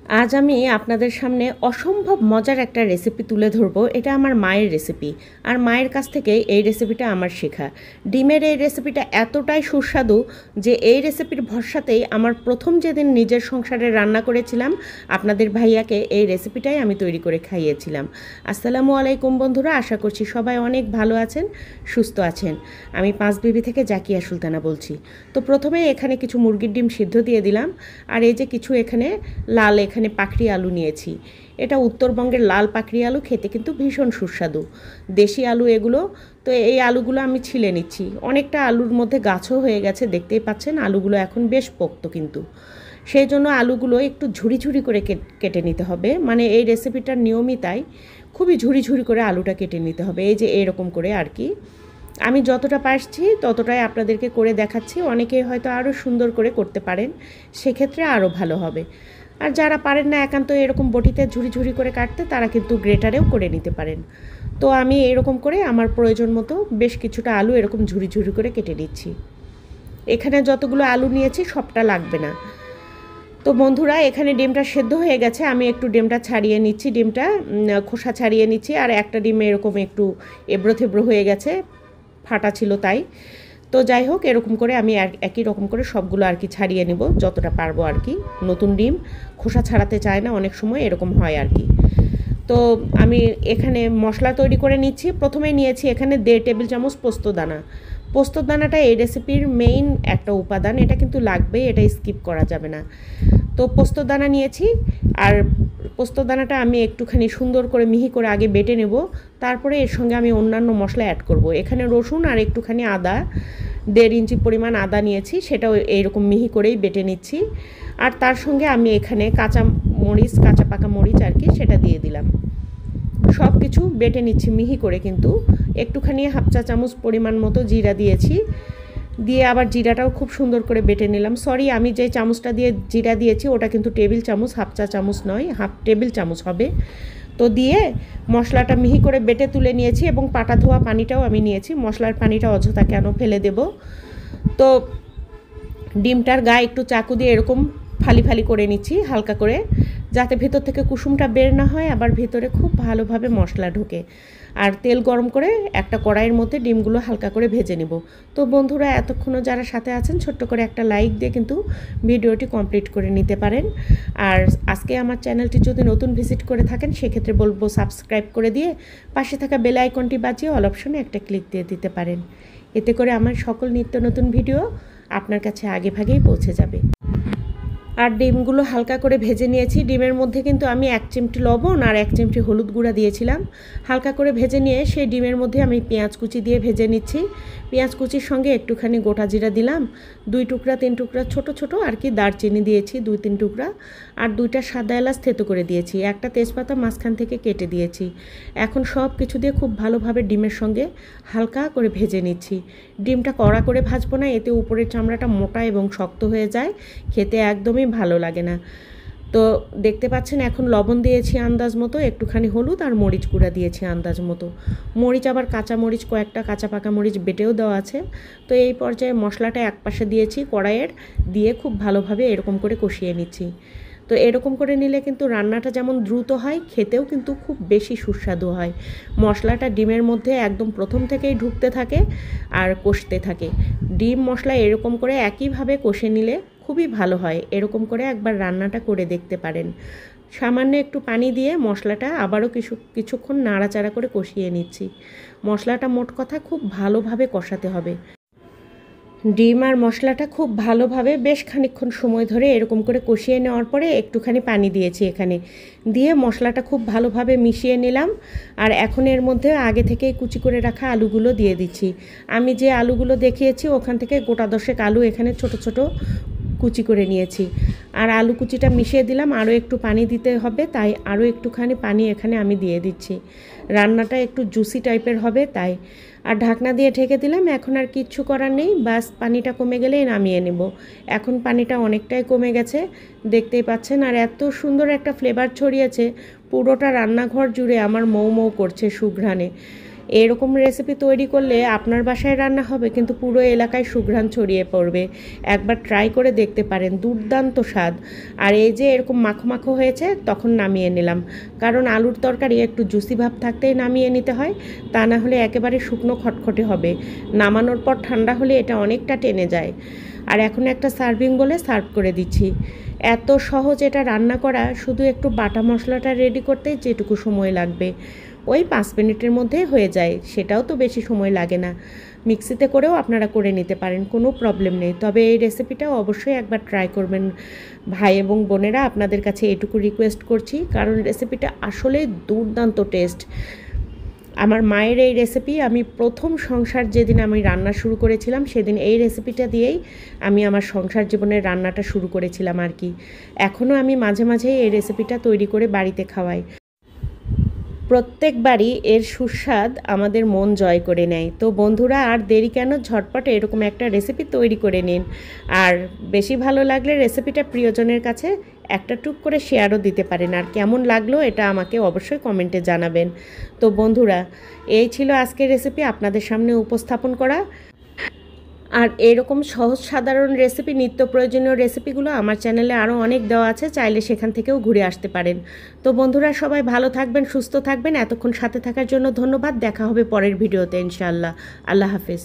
আজ আমি আপনাদের সামনে অসম্ভব মজার একটা রেসিপি তুলে ধরবো। এটা আমার মায়ের রেসিপি, আর মায়ের কাছ থেকে এই রেসিপিটা আমার শেখা। ডিমের এই রেসিপিটা এতটাই সুস্বাদু যে এই রেসিপির ভরসাতেই আমার প্রথম যেদিন নিজের সংসারে রান্না করেছিলাম, আপনাদের ভাইয়াকে এই রেসিপিটাই আমি তৈরি করে খাইয়েছিলাম। আসসালামু আলাইকুম বন্ধুরা, আশা করছি সবাই অনেক ভালো আছেন, সুস্থ আছেন। আমি পাঁচবিবি থেকে জাকিয়া সুলতানা বলছি। তো প্রথমে এখানে কিছু মুরগির ডিম সিদ্ধ দিয়ে দিলাম, আর এই যে কিছু এখানে লাল এখানে পাখরি আলু নিয়েছি। এটা উত্তরবঙ্গের লাল পাখরি আলু, খেতে কিন্তু ভীষণ সুস্বাদু, দেশি আলু এগুলো। তো এই আলুগুলো আমি ছিলে নিচ্ছি। অনেকটা আলুর মধ্যে গাছও হয়ে গেছে, দেখতেই পাচ্ছেন আলুগুলো এখন বেশ পোক্ত, কিন্তু সেই জন্য আলুগুলো একটু ঝুড়ি ঝুড়ি করে কেটে নিতে হবে। মানে এই রেসিপিটার নিয়মই তাই, খুবই ঝুড়ি ঝুড়ি করে আলুটা কেটে নিতে হবে। এই যে এরকম করে আর কি, আমি যতটা পারছি ততটাই আপনাদেরকে করে দেখাচ্ছি। অনেকে হয়তো আরও সুন্দর করে করতে পারেন, সেক্ষেত্রে আরও ভালো হবে। আর যারা পারেন না একান্ত এরকম বটিতে ঝুড়ি ঝুড়ি করে কাটতে, তারা কিন্তু গ্রেটারেও করে নিতে পারেন। তো আমি এরকম করে আমার প্রয়োজন মতো বেশ কিছুটা আলু এরকম ঝুড়ি ঝুড়ি করে কেটে নিচ্ছি। এখানে যতগুলো আলু নিয়েছি সবটা লাগবে না। তো বন্ধুরা, এখানে ডিমটা সেদ্ধ হয়ে গেছে, আমি একটু ডিমটা ছাড়িয়ে নিচ্ছি, ডিমটা খোসা ছাড়িয়ে নিচ্ছি। আর একটা ডিম এরকম একটু এবড়ো থেবড়ো হয়ে গেছে, ফাটা ছিল তাই। তো যাই হোক, এরকম করে আমি একই রকম করে সবগুলো আর কি ছাড়িয়ে নেব যতটা পারবো আর কি। নতুন ডিম খোসা ছাড়াতে চায় না, অনেক সময় এরকম হয় আর কি। তো আমি এখানে মশলা তৈরি করে নিচ্ছি। প্রথমে নিয়েছি এখানে 1.5 টেবিল চামচ পোস্ত দানা। পোস্ত দানাটা এই রেসিপির মেইন একটা উপাদান, এটা কিন্তু লাগবেই, এটা স্কিপ করা যাবে না। তো পোস্ত দানা নিয়েছি, আর পোস্ত দানাটা আমি একটুখানি সুন্দর করে মিহি করে আগে বেটে নেব, তারপরে এর সঙ্গে আমি অন্যান্য মশলা অ্যাড করব। এখানে রসুন আর একটুখানি আদা, 1.5 ইঞ্চি পরিমাণ আদা নিয়েছি, সেটাও এইরকম মিহি করেই বেটে নিচ্ছি। আর তার সঙ্গে আমি এখানে কাঁচা মরিচ, কাঁচা পাকা মরিচ আর কি, সেটা দিয়ে দিলাম। সব কিছু বেটে নিচ্ছি মিহি করে, কিন্তু একটুখানি 1/2 চা চামচ পরিমাণ মতো জিরা দিয়েছি, দিয়ে আবার জিরাটাও খুব সুন্দর করে বেটে নিলাম। সরি, আমি যে চামচটা দিয়ে জিরা দিয়েছি ওটা কিন্তু টেবিল চামচ, 1/2 চা চামচ নয়, 1/2 টেবিল চামচ হবে। তো দিয়ে মশলাটা মিহি করে বেটে তুলে নিয়েছি, এবং পাটা ধোয়া পানিটাও আমি নিয়েছি। মশলার পানিটা অযথা কেন ফেলে দেব। তো ডিমটার গায়ে একটু চাকু দিয়ে এরকম ফালি ফালি করে নিচ্ছি হালকা করে, যাতে ভেতর থেকে কুসুমটা বের না হয়, আবার ভেতরে খুব ভালোভাবে মশলা ঢোকে। আর তেল গরম করে একটা কড়াইয়ের মধ্যে ডিমগুলো হালকা করে ভেজে নেব। তো বন্ধুরা, এতক্ষণও যারা সাথে আছেন ছোট্ট করে একটা লাইক দিয়ে কিন্তু ভিডিওটি কমপ্লিট করে নিতে পারেন। আর আজকে আমার চ্যানেলটি যদি নতুন ভিজিট করে থাকেন, সেক্ষেত্রে বলবো সাবস্ক্রাইব করে দিয়ে পাশে থাকা বেল আইকনটি বাজিয়ে অল অপশনে একটা ক্লিক দিয়ে দিতে পারেন। এতে করে আমার সকল নিত্য নতুন ভিডিও আপনার কাছে আগে ভাগেই পৌঁছে যাবে। আর ডিমগুলো হালকা করে ভেজে নিয়েছি। ডিমের মধ্যে কিন্তু আমি 1 চিমটি লবণ আর 1 চিমটি হলুদ গুঁড়া দিয়েছিলাম। হালকা করে ভেজে নিয়ে সেই ডিমের মধ্যে আমি পেঁয়াজ কুচি দিয়ে ভেজে নিচ্ছি। পেঁয়াজ কুচির সঙ্গে একটুখানি গোটা জিরা দিলাম, 2 টুকরা 3 টুকরা ছোট ছোট আর কি দারচিনি দিয়েছি 2-3 টুকরা, আর 2টা সাদা এলাচ থেতো করে দিয়েছি, একটা তেজপাতা মাঝখান থেকে কেটে দিয়েছি। এখন সব কিছু দিয়ে খুব ভালোভাবে ডিমের সঙ্গে হালকা করে ভেজে নিচ্ছি। ডিমটা কড়া করে ভাজবো না, এতে উপরের চামড়াটা মোটা এবং শক্ত হয়ে যায়, খেতে একদমই ভালো লাগে না। তো দেখতে পাচ্ছেন এখন লবণ দিয়েছি আন্দাজ মতো, একটুখানি হলুদ আর মরিচ গুঁড়া দিয়েছি আন্দাজ মতো। মরিচ আবার কাঁচা মরিচ, কয়েকটা কাঁচা পাকা মরিচ বেটেও দেওয়া আছে। তো এই পর্যায়ে মশলাটা একপাশে দিয়েছি কড়াইয়ের, দিয়ে খুব ভালোভাবে এরকম করে কষিয়ে নিচ্ছি। তো এরকম করে নিলে কিন্তু রান্নাটা যেমন দ্রুত হয়, খেতেও কিন্তু খুব বেশি সুস্বাদু হয়। মশলাটা ডিমের মধ্যে একদম প্রথম থেকেই ঢুকতে থাকে আর কষতে থাকে। ডিম মশলা এরকম করে একইভাবে কষে নিলে খুবই ভালো হয়। এরকম করে একবার রান্নাটা করে দেখতে পারেন। সামান্য একটু পানি দিয়ে মশলাটা আবারও কিছুক্ষণ নাড়াচাড়া করে কষিয়ে নিচ্ছি। মশলাটা মোট কথা খুব ভালোভাবে কষাতে হবে। ডিম আর মশলাটা খুব ভালোভাবে বেশ খানিকক্ষণ সময় ধরে এরকম করে কষিয়ে নেওয়ার পরে একটুখানি পানি দিয়েছি এখানে, দিয়ে মশলাটা খুব ভালোভাবে মিশিয়ে নিলাম। আর এখন এর মধ্যে আগে থেকেই কুচি করে রাখা আলুগুলো দিয়ে দিচ্ছি। আমি যে আলুগুলো দেখিয়েছি ওখান থেকে গোটা 10 আলু এখানে ছোট ছোট কুচি করে নিয়েছি। আর আলু কুচিটা মিশিয়ে দিলাম, আরও একটু পানি দিতে হবে, তাই আরও একটুখানি পানি এখানে আমি দিয়ে দিচ্ছি। রান্নাটা একটু জুসি টাইপের হবে তাই। আর ঢাকনা দিয়ে ঢেকে দিলাম। এখন আর কিচ্ছু করার নেই, বাস পানিটা কমে গেলেই নামিয়ে নেব। এখন পানিটা অনেকটাই কমে গেছে, দেখতেই পাচ্ছেন। আর এত সুন্দর একটা ফ্লেভার ছড়িয়েছে পুরোটা রান্নাঘর জুড়ে, আমার মৌ মৌ করছে সুঘ্রাণে। এরকম রেসিপি তৈরি করলে আপনার বাসায় রান্না হবে কিন্তু পুরো এলাকায় সুঘ্রাণ ছড়িয়ে পড়বে। একবার ট্রাই করে দেখতে পারেন, দুর্দান্ত স্বাদ। আর এই যে এরকম মাখো মাখো হয়েছে তখন নামিয়ে নিলাম, কারণ আলুর তরকারি একটু জুসি ভাব থাকতেই নামিয়ে নিতে হয়, তা না হলে একেবারে শুকনো খটখটে হবে। নামানোর পর ঠান্ডা হলে এটা অনেকটা টেনে যায়। আর এখন একটা সার্ভিং বলে সার্ভ করে দিচ্ছি। এত সহজ এটা রান্না করা, শুধু একটু বাটা মশলাটা রেডি করতেই যেটুকু সময় লাগবে ওই 5 মিনিটের মধ্যেই হয়ে যায়, সেটাও তো বেশি সময় লাগে না। মিক্সিতে করেও আপনারা করে নিতে পারেন, কোনো প্রবলেম নেই। তবে এই রেসিপিটাও অবশ্যই একবার ট্রাই করবেন ভাই এবং বোনেরা, আপনাদের কাছে এটুকু রিকোয়েস্ট করছি, কারণ রেসিপিটা আসলে দুর্দান্ত টেস্ট। আমার মায়ের এই রেসিপি আমি প্রথম সংসার যেদিন আমি রান্না শুরু করেছিলাম সেদিন এই রেসিপিটা দিয়েই আমি আমার সংসার জীবনের রান্নাটা শুরু করেছিলাম আর কি। এখনও আমি মাঝে মাঝে এই রেসিপিটা তৈরি করে বাড়িতে খাওয়াই। প্রত্যেকবারই এর সুস্বাদ আমাদের মন জয় করে নেয়। তো বন্ধুরা, আর দেরি কেন, ঝটপট এরকম একটা রেসিপি তৈরি করে নিন। আর বেশি ভালো লাগলে রেসিপিটা প্রিয়জনের কাছে একটা টুক করে শেয়ারও দিতে পারেন। আর কেমন লাগলো এটা আমাকে অবশ্যই কমেন্টে জানাবেন। তো বন্ধুরা, এই ছিল আজকের রেসিপি আপনাদের সামনে উপস্থাপন করা। আর এরকম সহজ সাধারণ রেসিপি, নিত্য প্রয়োজনীয় রেসিপিগুলো আমার চ্যানেলে আরও অনেক দেওয়া আছে, চাইলে সেখান থেকেও ঘুরে আসতে পারেন। তো বন্ধুরা, সবাই ভালো থাকবেন, সুস্থ থাকবেন। এতক্ষণ সাথে থাকার জন্য ধন্যবাদ। দেখা হবে পরের ভিডিওতে ইনশাআল্লাহ। আল্লাহ হাফেজ।